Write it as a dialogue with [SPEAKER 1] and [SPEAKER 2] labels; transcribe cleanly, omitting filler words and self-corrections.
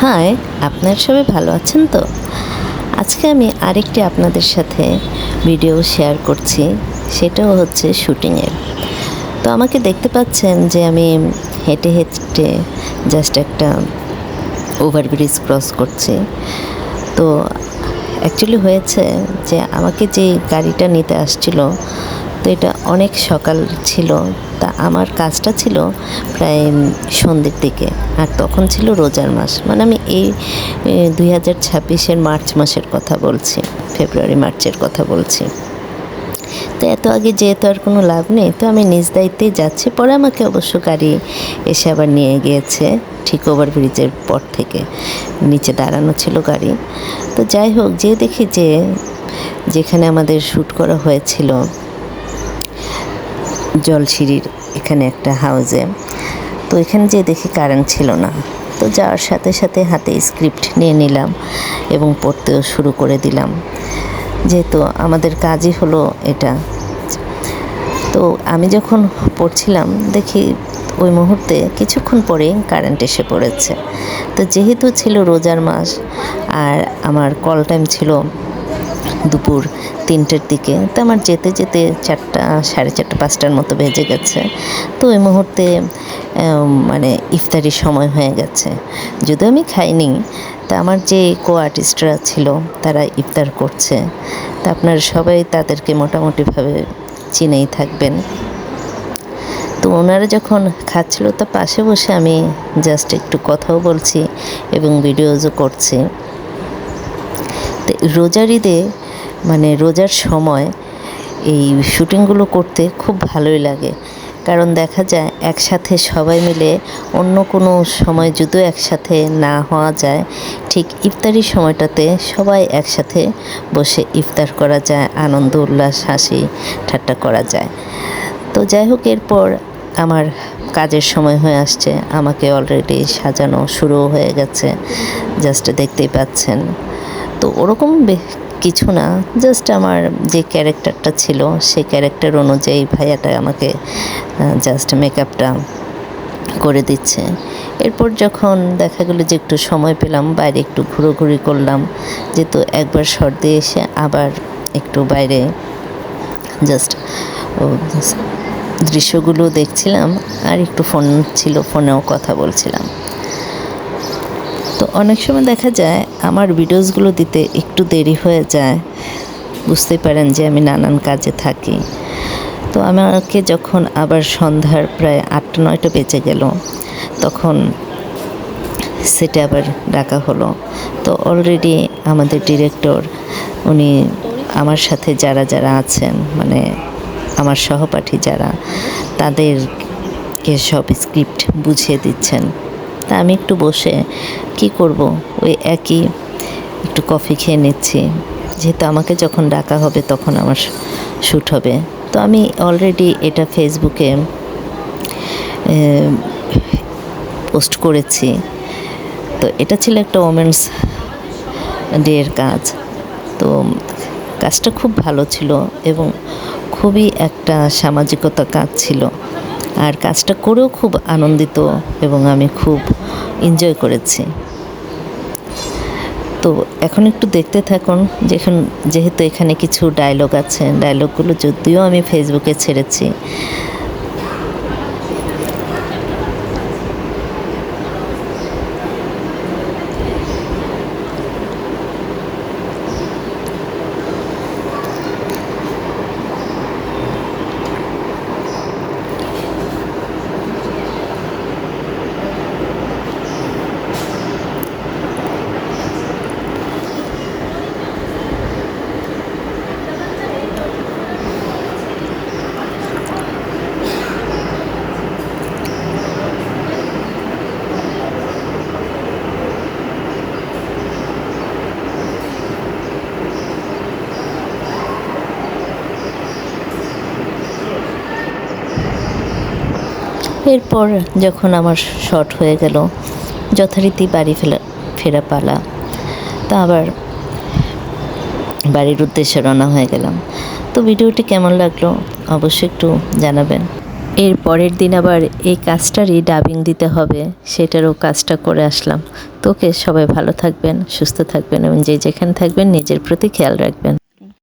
[SPEAKER 1] High, আপনারা সবাই ভালো আছেন তো? আজকে আমি আরেকটি আপনাদের সাথে ভিডিও শেয়ার করছি, সেটাও হচ্ছে শুটিংয়ের। তো আমাকে দেখতে পাচ্ছেন যে আমি হেঁটে হেঁটে জাস্ট একটা ওভারব্রিজ ক্রস করছি। তো অ্যাকচুয়ালি হয়েছে যে আমাকে যে গাড়িটা নিতে আসছিল, তো এটা অনেক সকাল ছিল। তা আমার কাজটা ছিল প্রায় সন্ধ্যের দিকে, আর তখন ছিল রোজার মাস, মানে আমি এই 2026-এর মার্চ মাসের কথা বলছি, ফেব্রুয়ারি মার্চের কথা বলছি। তো এত আগে যেহেতু আর কোনো লাভ নেই, তো আমি নিজ দায়িত্বেই যাচ্ছি। পরে আমাকে অবশ্য গাড়ি এসে আবার নিয়ে গিয়েছে, ঠিক ওভারব্রিজের পর থেকে নিচে দাঁড়ানো ছিল গাড়ি। তো যাই হোক, যে দেখি যে যেখানে আমাদের শ্যুট করা হয়েছিল জলসিঁড়ির এখানে একটা হাউসে, তো এখানে যে দেখি কারেন্ট ছিল না। তো যাওয়ার সাথে সাথে হাতে স্ক্রিপ্ট নিয়ে নিলাম এবং পড়তেও শুরু করে দিলাম, যেহেতু আমাদের কাজই হলো এটা। তো আমি যখন পড়ছিলাম দেখি ওই মুহূর্তে কিছুক্ষণ পরেই কারেন্ট এসে পড়েছে। তো যেহেতু ছিল রোজার মাস আর আমার কল টাইম ছিল দুপুর 3টের দিকে, তো আমার যেতে যেতে 4টা, সাড়ে 4টা, 5টার মতো বেজে গেছে। তো ওই মুহূর্তে মানে ইফতারির সময় হয়ে গেছে। যদিও আমি খাইনি, তা আমার যে কো আর্টিস্টরা ছিল তারা ইফতার করছে। তা আপনারা সবাই তাদেরকে মোটামুটিভাবে চিনেই থাকবেন। তো ওনারা যখন খাচ্ছিল, তো পাশে বসে আমি জাস্ট একটু কথাও বলছি এবং ভিডিওজও করছি। তো রোজার ঈদে, মানে রোজার সময় এই শুটিংগুলো করতে খুব ভালোই লাগে, কারণ দেখা যায় একসাথে সবাই মিলে, অন্য কোনো সময় যদিও একসাথে না হওয়া যায়, ঠিক ইফতারির সময়টাতে সবাই একসাথে বসে ইফতার করা যায়, আনন্দ উল্লাস হাসি ঠাট্টা করা যায়। তো যাই হোক, এরপর আমার কাজের সময় হয়ে আসছে, আমাকে অলরেডি সাজানো শুরু হয়ে গেছে, জাস্ট দেখতেই পাচ্ছেন। তো ওরকম কিছু না, জাস্ট আমার যে ক্যারেক্টারটা ছিল সেই ক্যারেক্টার অনুযায়ী ভাইয়াটা আমাকে জাস্ট মেকআপটা করে দিচ্ছে। এরপর যখন দেখা গেলো যে একটু সময় পেলাম, বাইরে একটু ঘোরাঘুরি করলাম, যেহেতু একবার শর্ট দিয়ে এসে আবার একটু বাইরে জাস্ট দৃশ্যগুলো দেখছিলাম, আর একটু ফোন ছিল, ফোনেও কথা বলছিলাম। তো অনেক সময় দেখা যায় আমার ভিডিওসগুলো দিতে একটু দেরি হয়ে যায়, বুঝতে পারেন যে আমি নানান কাজে থাকি। তো আমাকে যখন আবার সন্ধ্যার প্রায় 8টা-9টা বেজে গেল, তখন সেটে আবার ডাকা হলো। তো অলরেডি আমাদের ডিরেক্টর উনি আমার সাথে যারা যারা আছেন, মানে আমার সহপাঠী যারা, তাদেরকে সব স্ক্রিপ্ট বুঝিয়ে দিচ্ছেন। তা আমি একটু বসে কি করব, ওই একই একটু কফি খেয়ে নিচ্ছি, যেহেতু আমাকে যখন ডাকা হবে তখন আমার শ্যুট হবে। তো আমি অলরেডি এটা ফেসবুকে পোস্ট করেছি। তো এটা ছিল একটা ওমেন্স ডের কাজ। তো কাজটা খুব ভালো ছিল এবং খুবই একটা সামাজিকতা কাজ ছিল, আর কাজটা করেও খুব আনন্দিত এবং আমি খুব এনজয় করেছি। তো এখন একটু দেখতে থাকুন, যেহেতু এখানে কিছু ডায়লগ আছে, ডায়লগগুলো যদিও আমি ফেসবুকে ছেড়েছি। এরপর যখন আমার শর্ট হয়ে গেল, যথারীতি বাড়ি ফেরা পালা। তা আবার বাড়ির উদ্দেশ্যে রওনা হয়ে গেলাম। তো ভিডিওটি কেমন লাগলো অবশ্যই একটু জানাবেন। এর পরের দিন আবার এই কাজটারই ডাবিং দিতে হবে, সেটারও কাজটা করে আসলাম। তোকে সবাই ভালো থাকবেন, সুস্থ থাকবেন এবং যে যেখানে থাকবেন নিজের প্রতি খেয়াল রাখবেন।